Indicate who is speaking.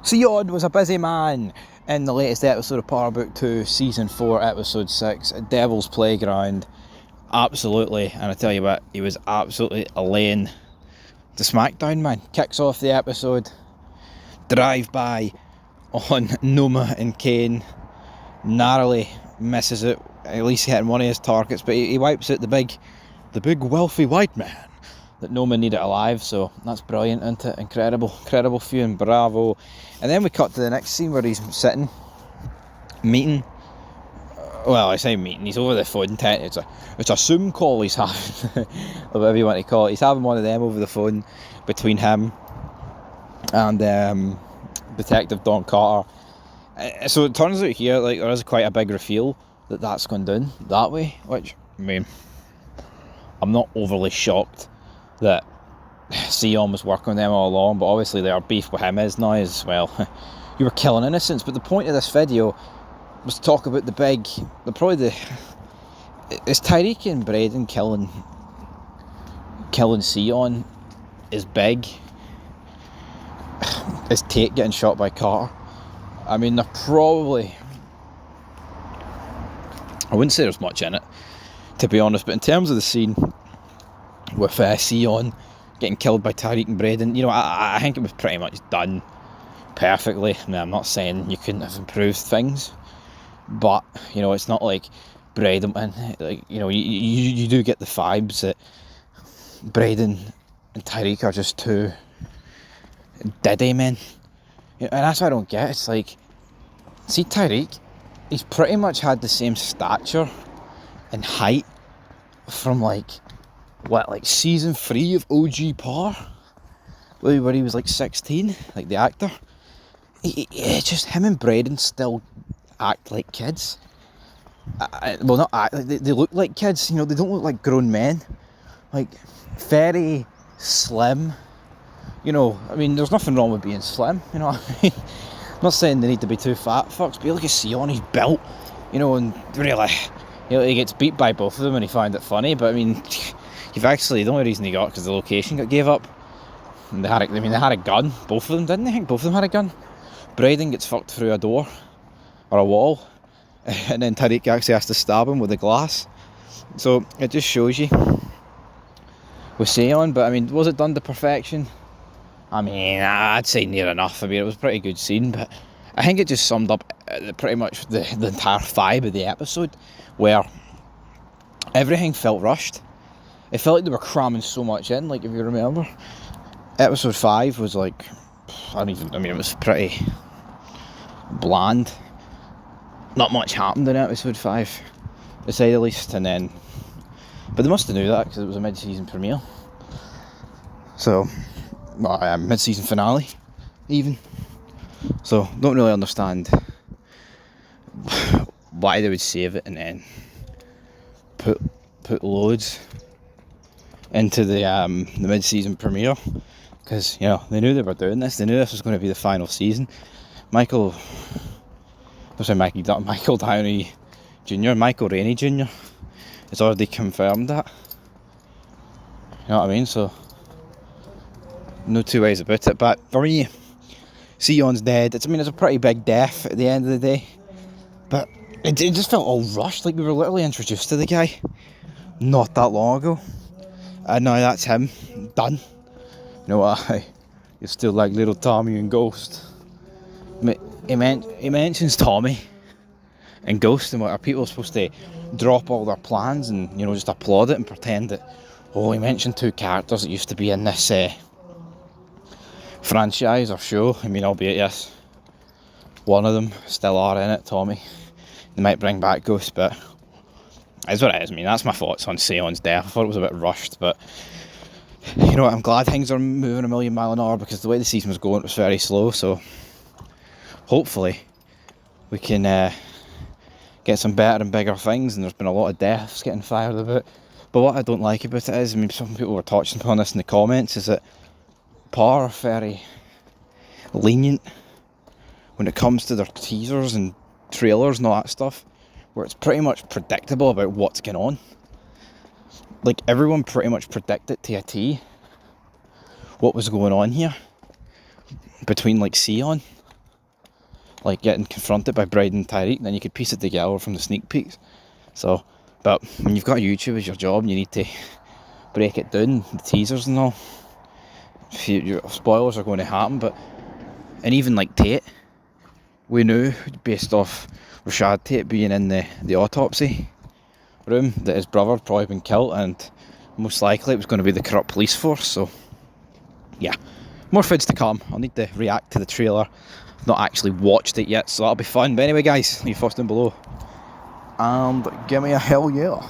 Speaker 1: Sion was a busy man in the latest episode of Power Book 2, Season 4, Episode 6, Devil's Playground. Absolutely, and I tell you what, he was absolutely laying the smackdown, man. Kicks off the episode, drive-by on Noma and Kane, narrowly misses it, at least hitting one of his targets, but he wipes out the big wealthy white man that Noma needed alive, so that's brilliant, isn't it? Incredible few, and bravo. And then we cut to the next scene where he's sitting, meeting. Well, I say meeting, he's over the phone. It's a Zoom call he's having, or whatever you want to call it. He's having one of them over the phone between him and Detective Don Carter. So it turns out here, like, there is quite a big reveal that's gone down that way, which, I mean, I'm not overly shocked that Sion was working with them all along, but obviously their beef with him is now as well. You were killing innocents, but the point of this video was to talk about is Tariq and Braden killing Sion is big. Is Tate getting shot by Carter? I mean, they're probably, I wouldn't say there's much in it, to be honest, but in terms of the scene with Sion getting killed by Tariq and Braden, you know, I think it was pretty much done perfectly. I mean, I'm not saying you couldn't have improved things, but, you know, it's not like Braden, and, like, you know, you do get the vibes that Braden and Tariq are just two diddy men. You know, and that's what I don't get. It's like, see Tariq, he's pretty much had the same stature and height from like season 3 of OG Power, where he was like 16, like the actor. It's just him and Braden still act like kids. Well, not act, like they look like kids, you know, they don't look like grown men. Like, very slim. You know, I mean, there's nothing wrong with being slim, you know what I mean? I'm not saying they need to be too fat fucks, but you look at Sion, he's built, you know, and really, you know, he gets beat by both of them and he found it funny, but I mean, the only reason he got because the location gave up. And they had a gun, both of them, didn't they? I think both of them had a gun. Braden gets fucked through a door, or a wall, and then Tariq actually has to stab him with a glass. So, it just shows you with Sion, but I mean, was it done to perfection? I mean, I'd say near enough. I mean, it was a pretty good scene, but I think it just summed up pretty much the entire vibe of the episode, where everything felt rushed. It felt like they were cramming so much in. Like, if you remember, episode 5 was like, it was pretty bland. Not much happened in episode 5, to say the least. And then, but they must have knew that because it was a mid-season premiere. So, well, mid-season finale, even. So, don't really understand why they would save it and then put loads into the mid-season premiere, because, you know, they knew they were doing this. They knew this was going to be the final season. Michael Downey Jr., Michael Rainey Jr. has already confirmed that. You know what I mean? So, no two ways about it. But for me, Sion's dead. It's a pretty big death at the end of the day. But it just felt all rushed. Like, we were literally introduced to the guy not that long ago. And now that's him, done. You know what? You're still like little Tommy and Ghost. He mentions Tommy and Ghost, and what, are people supposed to drop all their plans and, you know, just applaud it and pretend that, oh, he mentioned 2 characters that used to be in this franchise or show? I mean, albeit, yes, one of them still are in it, Tommy. They might bring back Ghost, but it's what it is. I mean, that's my thoughts on Sion's death. I thought it was a bit rushed, but, you know what, I'm glad things are moving a million mile an hour, because the way the season was going, it was very slow. So hopefully we can get some better and bigger things. And there's been a lot of deaths getting fired about. But what I don't like about it is, I mean, some people were touching upon this in the comments, is that Power are very lenient when it comes to their teasers and trailers and all that stuff, where it's pretty much predictable about what's going on. Like, everyone pretty much predicted to a T what was going on here between, like, Sion like getting confronted by Bride and Tariq, then you could piece it together from the sneak peeks. So, but when you've got YouTube as your job and you need to break it down, the teasers and all, your spoilers are going to happen. But, and even like Tate, we knew based off Rashad Tate being in the autopsy room that his brother had probably been killed, and most likely it was going to be the corrupt police force. So yeah, more vids to come. I'll need to react to the trailer. I've not actually watched it yet, so that'll be fun. But anyway guys, leave your thoughts down below and give me a hell yeah.